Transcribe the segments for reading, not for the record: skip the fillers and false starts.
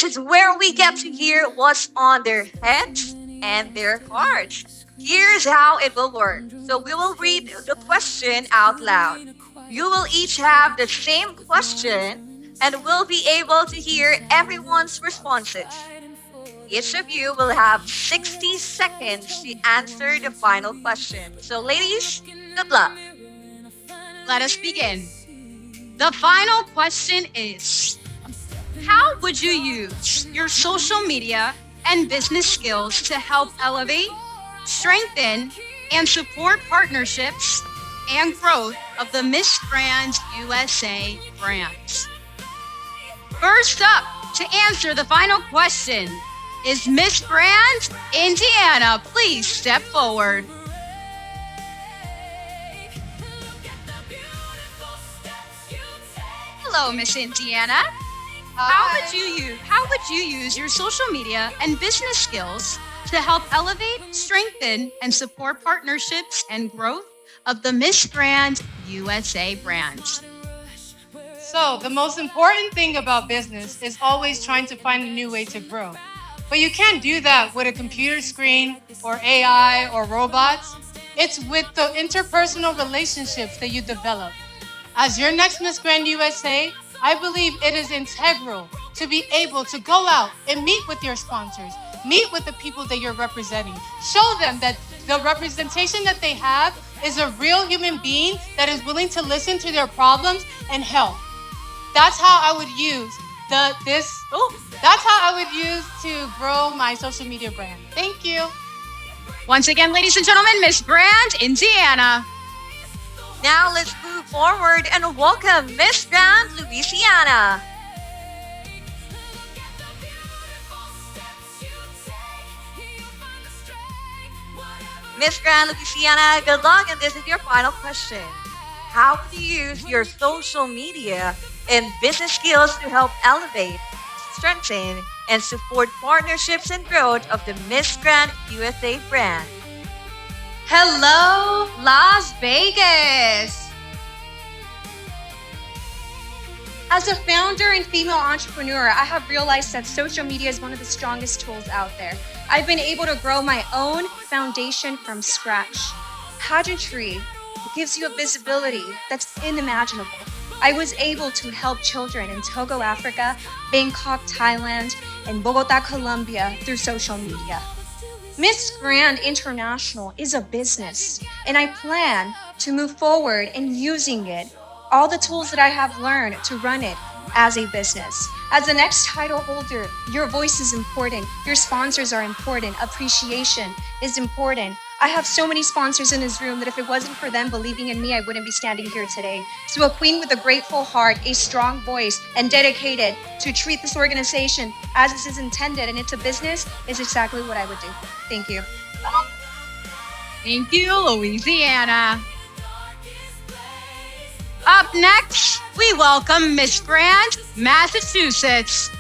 this is where we get to hear what's on their heads and their hearts. Here's how it will work. So we will read the question out loud. You will each have the same question and will be able to hear everyone's responses. Each of you will have 60 seconds to answer the final question. So, ladies, good luck. Let us begin. The final question is, how would you use your social media and business skills to help elevate, strengthen, and support partnerships and growth of the Miss Grand USA brands? First up, to answer the final question, is Miss Grand Indiana. Please step forward. Hello, Miss Indiana. How would you use your social media and business skills to help elevate, strengthen, and support partnerships and growth of the Miss Grand USA brands? So, the most important thing about business is always trying to find a new way to grow. But you can't do that with a computer screen or AI or robots. It's with the interpersonal relationships that you develop. As your next Miss Grand USA, I believe it is integral to be able to go out and meet with your sponsors, meet with the people that you're representing. Show them that the representation that they have is a real human being that is willing to listen to their problems and help. That's how I would use to grow my social media brand. Thank you. Once again, ladies and gentlemen, Miss Grand Indiana. Now let's move forward and welcome Miss Grand Louisiana. Miss Grand Louisiana, good luck, and this is your final question. How do you use your social media and business skills to help elevate, strengthen, and support partnerships and growth of the Miss Grand USA brand? Hello, Las Vegas! As a founder and female entrepreneur, I have realized that social media is one of the strongest tools out there. I've been able to grow my own foundation from scratch. Pageantry gives you a visibility that's unimaginable. I was able to help children in Togo, Africa, Bangkok, Thailand, and Bogota, Colombia through social media. Miss Grand International is a business, and I plan to move forward in using it, all the tools that I have learned to run it as a business. As the next title holder, your voice is important, your sponsors are important, appreciation is important. I have so many sponsors in this room that if it wasn't for them believing in me, I wouldn't be standing here today. So a queen with a grateful heart, a strong voice, and dedicated to treat this organization as this is intended and it's a business is exactly what I would do. Thank you. Thank you, Louisiana. Up next, we welcome Miss Grand, Massachusetts.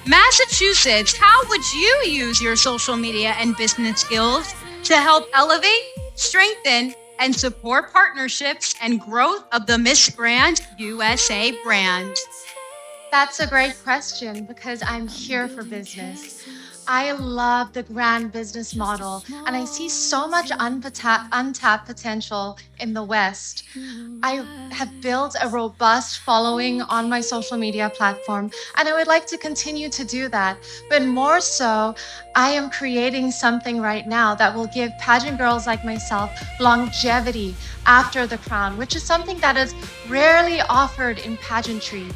Massachusetts, how would you use your social media and business skills to help elevate, strengthen, and support partnerships and growth of the Miss Grand USA brand? That's a great question because I'm here for business. I love the grand business model and I see so much untapped potential in the West. I have built a robust following on my social media platform and I would like to continue to do that. But more so, I am creating something right now that will give pageant girls like myself longevity after the crown, which is something that is rarely offered in pageantry.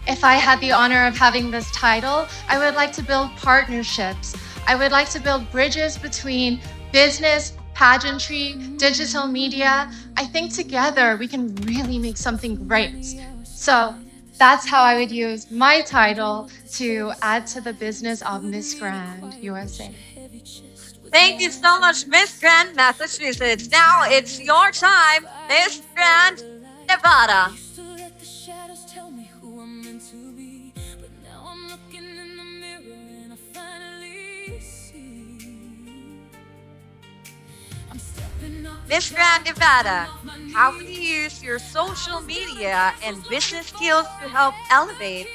If I had the honor of having this title, I would like to build partnerships. I would like to build bridges between business, pageantry, digital media. I think together we can really make something great. So that's how I would use my title to add to the business of Miss Grand USA. Thank you so much, Miss Grand Massachusetts. Now it's your time, Miss Grand Nevada. Miss Grand Nevada, how would you use your social media and business skills to help elevate,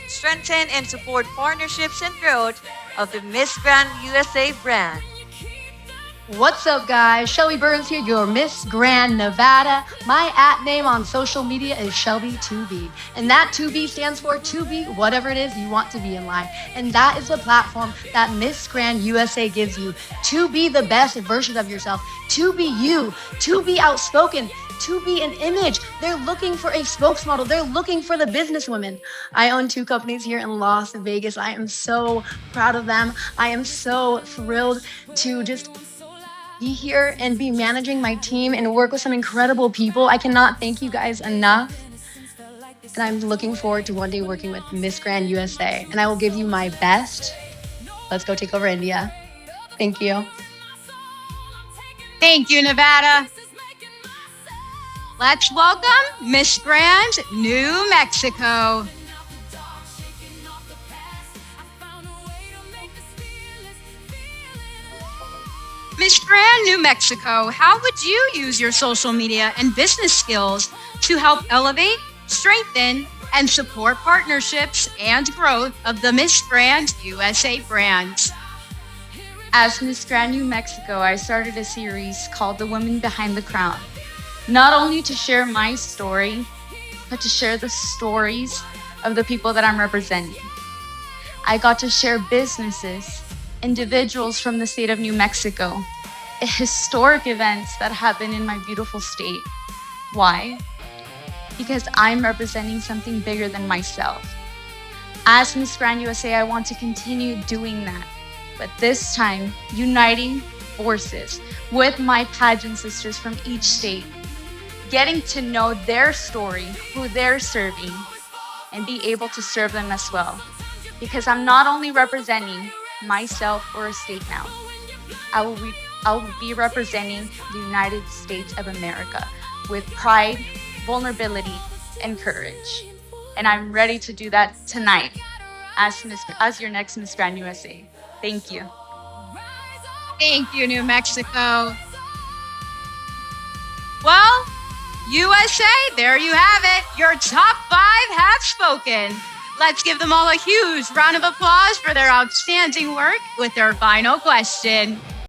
strengthen, and support partnerships and growth of the Miss Grand USA brand? What's up, guys? Shelbi Byrnes here, your Miss Grand Nevada. My at name on social media is Shelbi2B. And that 2B stands for to be whatever it is you want to be in life. And that is the platform that Miss Grand USA gives you to be the best version of yourself, to be you, to be outspoken, to be an image. They're looking for a spokesmodel. They're looking for the businesswoman. I own 2 companies here in Las Vegas. I am so proud of them. I am so thrilled to just be here and be managing my team and work with some incredible people. I cannot thank you guys enough. And I'm looking forward to one day working with Miss Grand USA. And I will give you my best. Let's go take over India. Thank you. Thank you, Nevada. Let's welcome Miss Grand New Mexico. Miss Grand New Mexico, how would you use your social media and business skills to help elevate, strengthen, and support partnerships and growth of the Miss Grand USA brand? As Miss Grand New Mexico, I started a series called The Women Behind the Crown, not only to share my story, but to share the stories of the people that I'm representing. I got to share businesses, individuals from the state of New Mexico, historic events that happen in my beautiful state. Why? Because I'm representing something bigger than myself. As Miss Grand USA, I want to continue doing that, but this time uniting forces with my pageant sisters from each state, getting to know their story, who they're serving, and be able to serve them as well. Because I'm not only representing myself or a state now, I will be representing the United States of America with pride, vulnerability, and courage. And I'm ready to do that tonight as your next Miss Grand USA. Thank you. Thank you, New Mexico. Well, USA, there you have it. Your top 5 have spoken. Let's give them all a huge round of applause for their outstanding work with their final question.